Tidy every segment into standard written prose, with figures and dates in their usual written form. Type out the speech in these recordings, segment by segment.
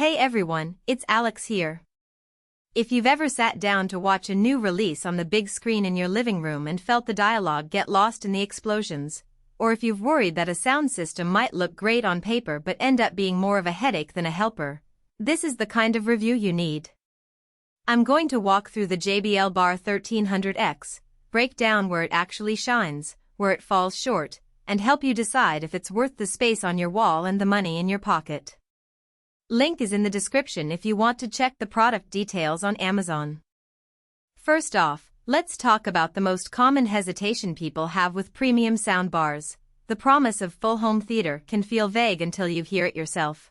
Hey everyone, it's Alex here. If you've ever sat down to watch a new release on the big screen in your living room and felt the dialogue get lost in the explosions, or if you've worried that a sound system might look great on paper but end up being more of a headache than a helper, this is the kind of review you need. I'm going to walk through the JBL Bar 1300X, break down where it actually shines, where it falls short, and help you decide if it's worth the space on your wall and the money in your pocket. Link is in the description if you want to check the product details on Amazon. First off, let's talk about the most common hesitation people have with premium sound bars. The promise of full home theater can feel vague until you hear it yourself.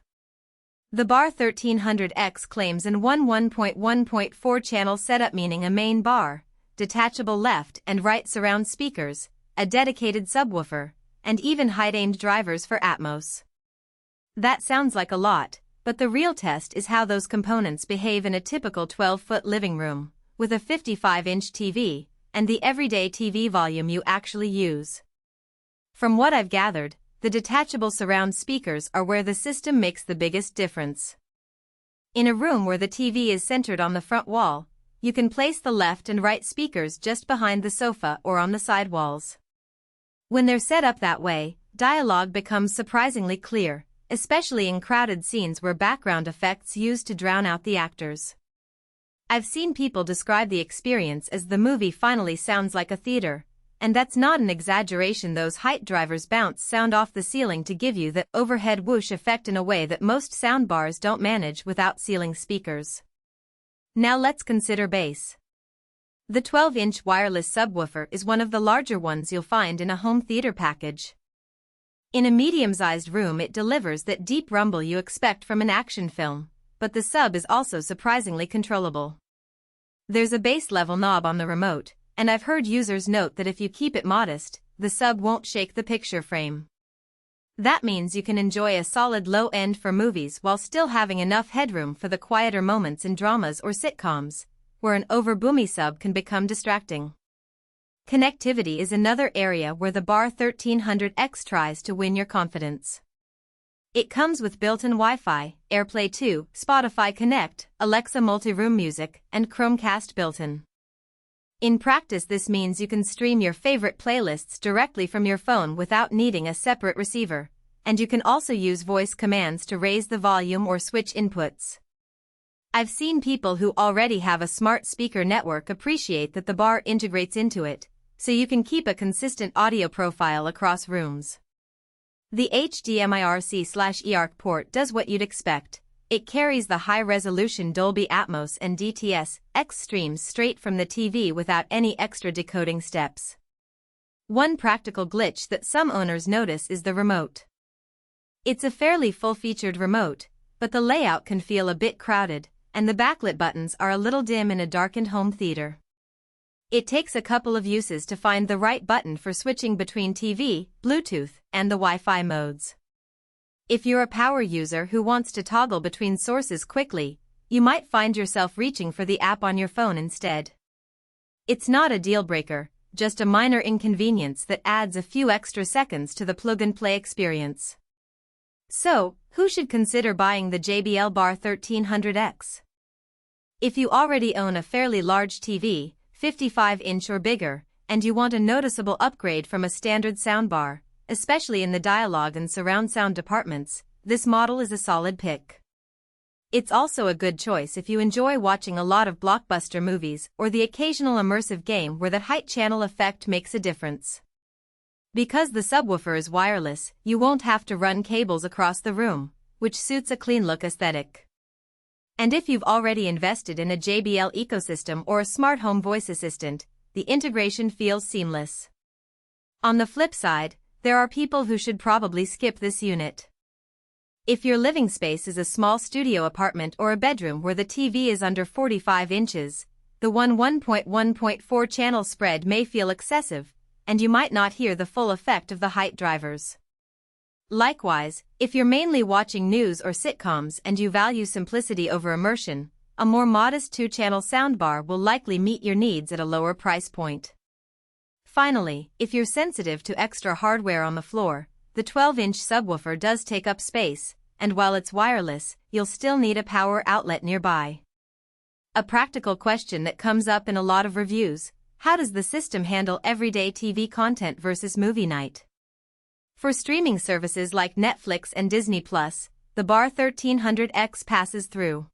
The Bar 1300X claims an 1.1.4 channel setup, meaning a main bar, detachable left and right surround speakers, a dedicated subwoofer, and even high-end drivers for Atmos. That sounds like a lot, but the real test is how those components behave in a typical 12-foot living room, with a 55-inch TV, and the everyday TV volume you actually use. From what I've gathered, the detachable surround speakers are where the system makes the biggest difference. In a room where the TV is centered on the front wall, you can place the left and right speakers just behind the sofa or on the side walls. When they're set up that way, dialogue becomes surprisingly clear, especially in crowded scenes where background effects used to drown out the actors. I've seen people describe the experience as the movie finally sounds like a theater, and that's not an exaggeration. Those height drivers bounce sound off the ceiling to give you the overhead whoosh effect in a way that most soundbars don't manage without ceiling speakers. Now let's consider bass. The 12-inch wireless subwoofer is one of the larger ones you'll find in a home theater package. In a medium-sized room, it delivers that deep rumble you expect from an action film, but the sub is also surprisingly controllable. There's a bass level knob on the remote, and I've heard users note that if you keep it modest, the sub won't shake the picture frame. That means you can enjoy a solid low end for movies while still having enough headroom for the quieter moments in dramas or sitcoms, where an over-boomy sub can become distracting. Connectivity is another area where the Bar 1300X tries to win your confidence. It comes with built-in Wi-Fi, AirPlay 2, Spotify Connect, Alexa multi-room music, and Chromecast built-in. In practice, this means you can stream your favorite playlists directly from your phone without needing a separate receiver, and you can also use voice commands to raise the volume or switch inputs. I've seen people who already have a smart speaker network appreciate that the bar integrates into it, so you can keep a consistent audio profile across rooms. The HDMI/RC/eARC port does what you'd expect. It carries the high-resolution Dolby Atmos and DTS X streams straight from the TV without any extra decoding steps. One practical glitch that some owners notice is the remote. It's a fairly full-featured remote, but the layout can feel a bit crowded, and the backlit buttons are a little dim in a darkened home theater. It takes a couple of uses to find the right button for switching between TV, Bluetooth, and the Wi-Fi modes. If you're a power user who wants to toggle between sources quickly, you might find yourself reaching for the app on your phone instead. It's not a deal breaker, just a minor inconvenience that adds a few extra seconds to the plug-and-play experience. So, who should consider buying the JBL Bar 1300X? If you already own a fairly large TV, 55-inch or bigger, and you want a noticeable upgrade from a standard soundbar, especially in the dialogue and surround sound departments, this model is a solid pick. It's also a good choice if you enjoy watching a lot of blockbuster movies or the occasional immersive game where that height channel effect makes a difference. Because the subwoofer is wireless, you won't have to run cables across the room, which suits a clean-look aesthetic. And if you've already invested in a JBL ecosystem or a smart home voice assistant, the integration feels seamless. On the flip side, there are people who should probably skip this unit. If your living space is a small studio apartment or a bedroom where the TV is under 45 inches, the 1.1.4 channel spread may feel excessive, and you might not hear the full effect of the height drivers. Likewise, if you're mainly watching news or sitcoms and you value simplicity over immersion, a more modest 2-channel soundbar will likely meet your needs at a lower price point. Finally, if you're sensitive to extra hardware on the floor, the 12-inch subwoofer does take up space, and while it's wireless, you'll still need a power outlet nearby. A practical question that comes up in a lot of reviews: how does the system handle everyday TV content versus movie night? For streaming services like Netflix and Disney+, the Bar 1300X passes through.